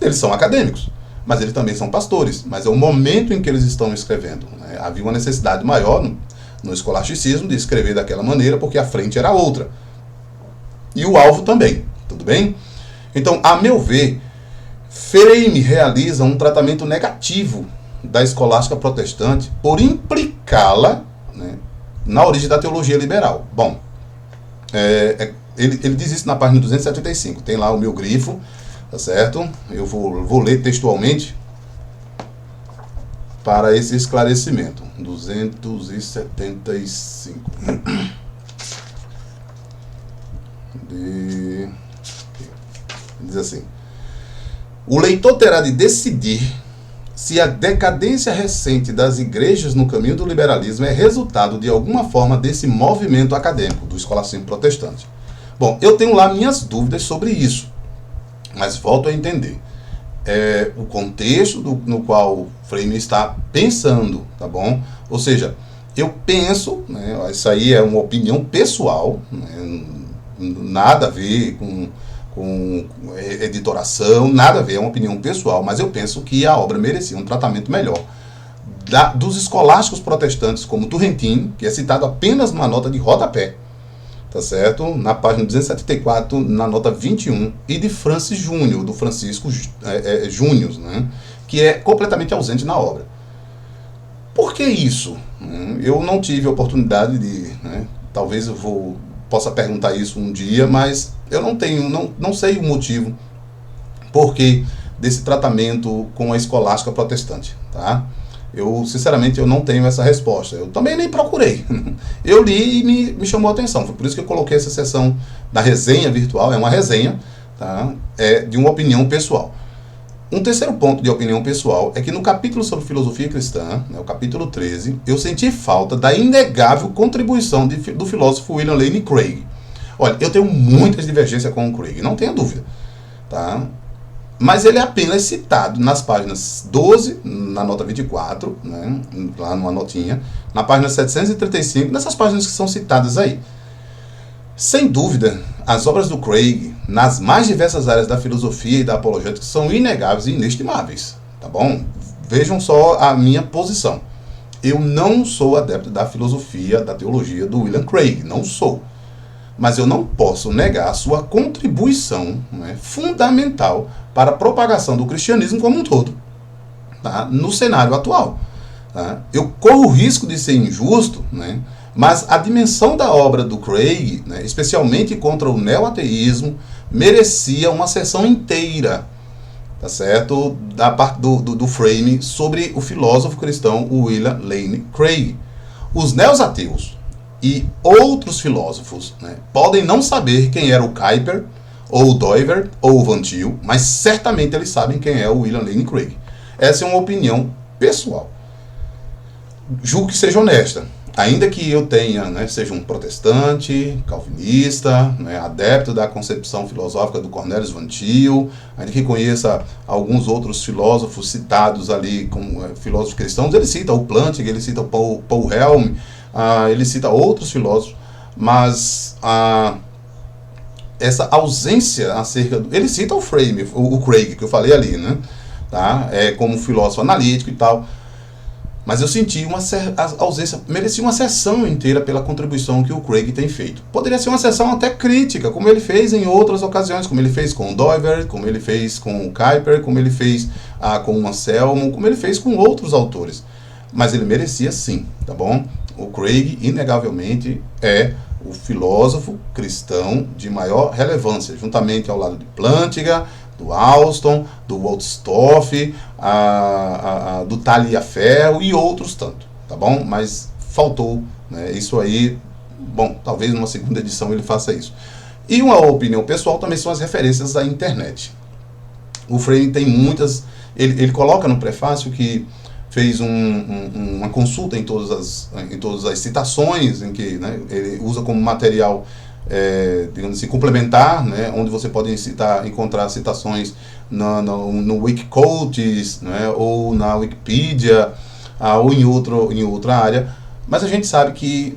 eles são acadêmicos, mas eles também são pastores, mas é o momento em que eles estão escrevendo. Né? Havia uma necessidade maior no escolasticismo de escrever daquela maneira, porque a frente era outra. E o alvo também, tudo bem? Então, a meu ver, Frame realiza um tratamento negativo da escolástica protestante por implicá-la, né, na origem da teologia liberal. Bom, ele diz isso na página 275, tem lá o meu grifo, tá certo? Eu vou ler textualmente para esse esclarecimento. 275. Diz assim: o leitor terá de decidir se a decadência recente das igrejas no caminho do liberalismo é resultado de alguma forma desse movimento acadêmico do escolasticismo protestante. Bom, eu tenho lá minhas dúvidas sobre isso, mas volto a entender o contexto no qual Frame está pensando, tá bom? Ou seja, eu penso, né, isso aí é uma opinião pessoal, né, nada a ver com editoração, nada a ver, é uma opinião pessoal, mas eu penso que a obra merecia um tratamento melhor dos escolásticos protestantes, como Turretin, que é citado apenas numa nota de rodapé, tá certo? Na página 274, na nota 21, e de Francis Júnior, do Francisco Júnior, né, que é completamente ausente na obra. Por que isso? Eu não tive a oportunidade de, né, talvez possa perguntar isso um dia, mas eu não sei o motivo porque desse tratamento com a escolástica protestante, tá? Sinceramente, eu não tenho essa resposta. Eu também nem procurei. Eu li e me chamou a atenção. Foi por isso que eu coloquei essa seção da resenha virtual. É uma resenha, tá? De uma opinião pessoal. Um terceiro ponto de opinião pessoal é que no capítulo sobre filosofia cristã, né, o capítulo 13, eu senti falta da inegável contribuição do filósofo William Lane Craig. Olha, eu tenho muitas divergências com o Craig, não tenha dúvida, tá? Mas ele é apenas citado nas páginas 12, na nota 24, né, lá numa notinha, na página 735, nessas páginas que são citadas aí. Sem dúvida, as obras do Craig, nas mais diversas áreas da filosofia e da apologética, são inegáveis e inestimáveis, tá bom? Vejam só a minha posição. Eu não sou adepto da filosofia, da teologia do William Craig, não sou. Mas eu não posso negar a sua contribuição, né, fundamental para a propagação do cristianismo como um todo, tá, no cenário atual. Tá? Eu corro o risco de ser injusto, né, mas a dimensão da obra do Craig, né, especialmente contra o neo-ateísmo, merecia uma sessão inteira, tá certo, da parte do Frame sobre o filósofo cristão William Lane Craig. Os neo-ateus e outros filósofos, né, podem não saber quem era o Kuyper, ou o Dover, ou o Van Til, mas certamente eles sabem quem é o William Lane Craig. Essa é uma opinião pessoal. Julgo que seja honesta. ainda que eu tenha, né, seja um protestante, calvinista, né, adepto da concepção filosófica do Cornelius Van Til, ainda que conheça alguns outros filósofos citados ali como filósofos cristãos, ele cita o Plantinga, ele cita o Paul Helm, ele cita outros filósofos, mas essa ausência acerca do... Ele cita o Frame, o Craig, que eu falei ali, né? Tá? Como filósofo analítico e tal. Mas eu senti uma ausência, merecia uma sessão inteira pela contribuição que o Craig tem feito. Poderia ser uma sessão até crítica, como ele fez em outras ocasiões, como ele fez com o Dover, como ele fez com o Kuyper, como ele fez com o Anselmo, como ele fez com outros autores. Mas ele merecia sim, tá bom? O Craig, inegavelmente, é o filósofo cristão de maior relevância, juntamente ao lado de Plantinga, do Alston, do Wolfstoff, do Taliaferro e outros tanto, tá bom? Mas faltou, né? Isso aí, bom, talvez numa segunda edição ele faça isso. E uma opinião pessoal também são as referências da internet. O Frame tem muitas, ele coloca no prefácio que fez uma consulta em todas as citações, em que, né, ele usa como material, digamos assim, complementar, né, onde você pode encontrar citações no Wikiquotes, né, ou na Wikipedia, ou em outra área, mas a gente sabe que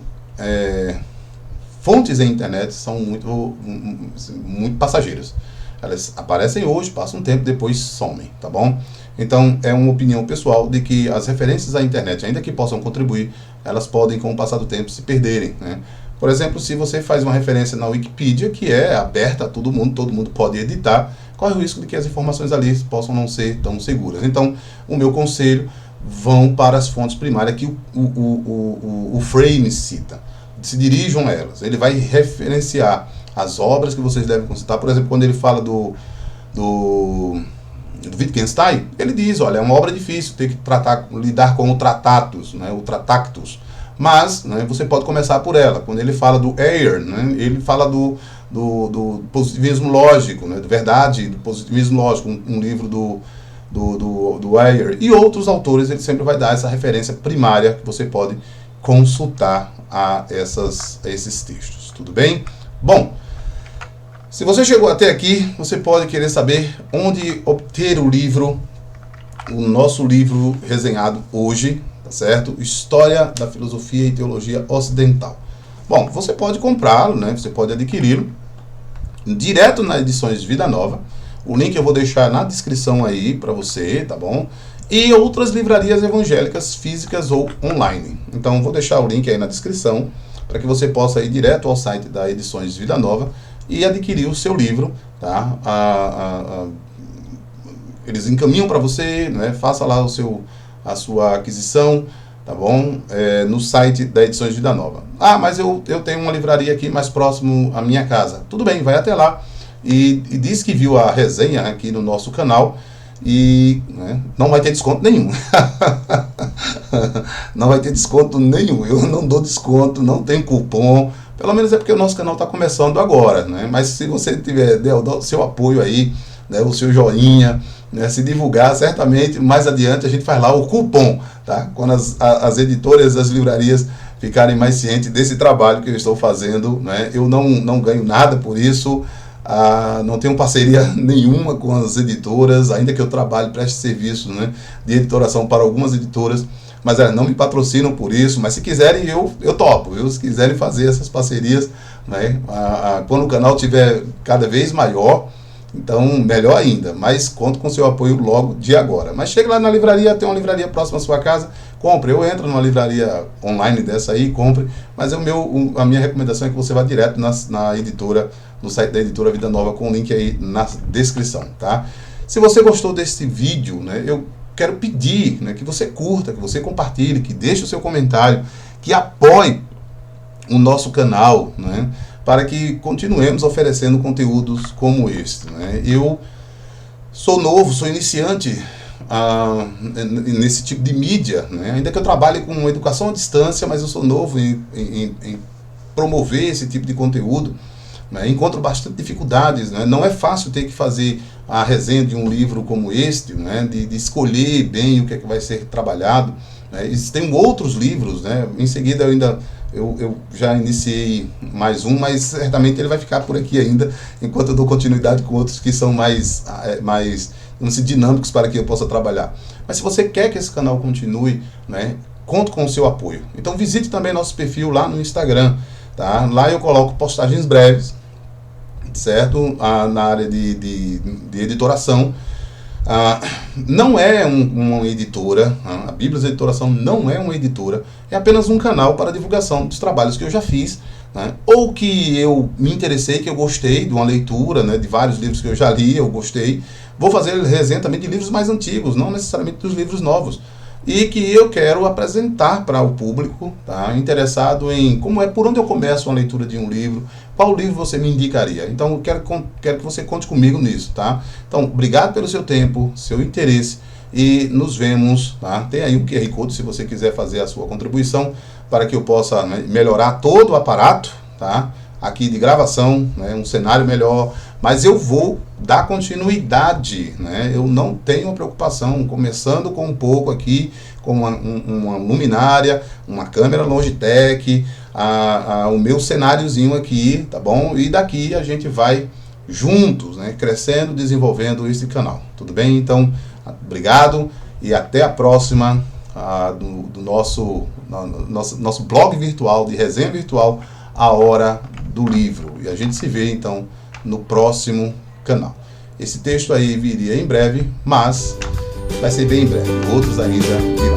fontes em internet são muito passageiras. Elas aparecem hoje, passam um tempo, depois somem, tá bom? Então, é uma opinião pessoal de que as referências à internet, ainda que possam contribuir, elas podem, com o passar do tempo, se perderem, né? Por exemplo, se você faz uma referência na Wikipedia, que é aberta a todo mundo pode editar, corre o risco de que as informações ali possam não ser tão seguras. Então, o meu conselho, vão para as fontes primárias que o Frame cita. Se dirijam a elas. Ele vai referenciar as obras que vocês devem consultar. Por exemplo, quando ele fala do Wittgenstein, ele diz, olha, é uma obra difícil, tem que lidar com o Tratatus, né, o Tratactus. Mas, né, você pode começar por ela. Quando ele fala do Ayer, né, ele fala do positivismo lógico, né, de verdade, do positivismo lógico, um livro do Ayer. E outros autores, ele sempre vai dar essa referência primária que você pode consultar a esses textos. Tudo bem? Bom, se você chegou até aqui, você pode querer saber onde obter o livro, o nosso livro resenhado hoje, tá certo? História da Filosofia e Teologia Ocidental. Bom, você pode comprá-lo, né? Você pode adquiri-lo direto nas edições de Vida Nova. O link eu vou deixar na descrição aí para você, tá bom? E outras livrarias evangélicas físicas ou online. Então, vou deixar o link aí na descrição para que você possa ir direto ao site da Edições de Vida Nova e adquirir o seu livro, tá? Eles encaminham para você, né? Faça lá a sua aquisição, tá bom? No site da Edições de Vida Nova. Mas eu tenho uma livraria aqui mais próximo à minha casa. Tudo bem, vai até lá e diz que viu a resenha aqui no nosso canal e, né, não vai ter desconto nenhum. Não vai ter desconto nenhum. Eu não dou desconto, não tem cupom. Pelo menos é porque o nosso canal está começando agora, né? Mas se você der o seu apoio aí, né, o seu joinha, né, se divulgar, certamente mais adiante a gente faz lá o cupom, tá? Quando as editoras, as livrarias ficarem mais cientes desse trabalho que eu estou fazendo, né? Eu não ganho nada por isso, não tenho parceria nenhuma com as editoras, ainda que eu trabalhe, preste serviço, né, de editoração para algumas editoras, mas não me patrocinam por isso, mas se quiserem eu topo, viu? Se quiserem fazer essas parcerias, né, quando o canal estiver cada vez maior, então melhor ainda, mas conto com seu apoio logo de agora. Mas chegue lá na livraria, tem uma livraria próxima à sua casa, compre, eu entro numa livraria online dessa aí, compre, mas a minha recomendação é que você vá direto na editora, no site da editora Vida Nova, com o link aí na descrição, tá? Se você gostou desse vídeo, né, eu quero pedir, né, que você curta, que você compartilhe, que deixe o seu comentário, que apoie o nosso canal, né, para que continuemos oferecendo conteúdos como este, né? Eu sou novo, sou iniciante nesse tipo de mídia, né? Ainda que eu trabalhe com educação à distância, mas eu sou novo em promover esse tipo de conteúdo, né? Encontro bastante dificuldades, né? Não é fácil ter que fazer a resenha de um livro como este, né? De escolher bem o que é que vai ser trabalhado, né? Existem outros livros, né? Em seguida eu já iniciei mais um, mas certamente ele vai ficar por aqui ainda, enquanto eu dou continuidade com outros que são mais vamos dizer, dinâmicos para que eu possa trabalhar. Mas se você quer que esse canal continue, né, conto com o seu apoio. Então visite também nosso perfil lá no Instagram, tá? Lá eu coloco postagens breves, certo? Na área de editoração. Não é uma editora, a Bíblias Editoração não é uma editora, é apenas um canal para divulgação dos trabalhos que eu já fiz, né? Ou que eu me interessei, que eu gostei de uma leitura, né, de vários livros que eu já li, eu gostei. Vou fazer resenha também de livros mais antigos, não necessariamente dos livros novos, e que eu quero apresentar para o público, tá, interessado em por onde eu começo uma leitura de um livro, qual livro você me indicaria. Então eu quero que você conte comigo nisso, tá? Então, obrigado pelo seu tempo, seu interesse, e nos vemos, tá? Tem aí o QR Code se você quiser fazer a sua contribuição para que eu possa, né, melhorar todo o aparato, tá, aqui de gravação, né, um cenário melhor, mas eu vou dar continuidade, né? Eu não tenho preocupação, começando com um pouco aqui, com uma luminária, uma câmera Logitech, o meu cenáriozinho aqui, tá bom? E daqui a gente vai juntos, né, crescendo, desenvolvendo esse canal, tudo bem? Então, obrigado e até a próxima do nosso blog virtual, de resenha virtual, A Hora do Livro. E a gente se vê, então, no próximo canal. Esse texto aí viria em breve, mas vai ser bem em breve. Outros ainda virão.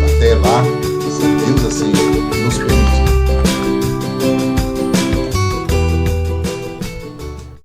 Até lá, se Deus assim nos permitir.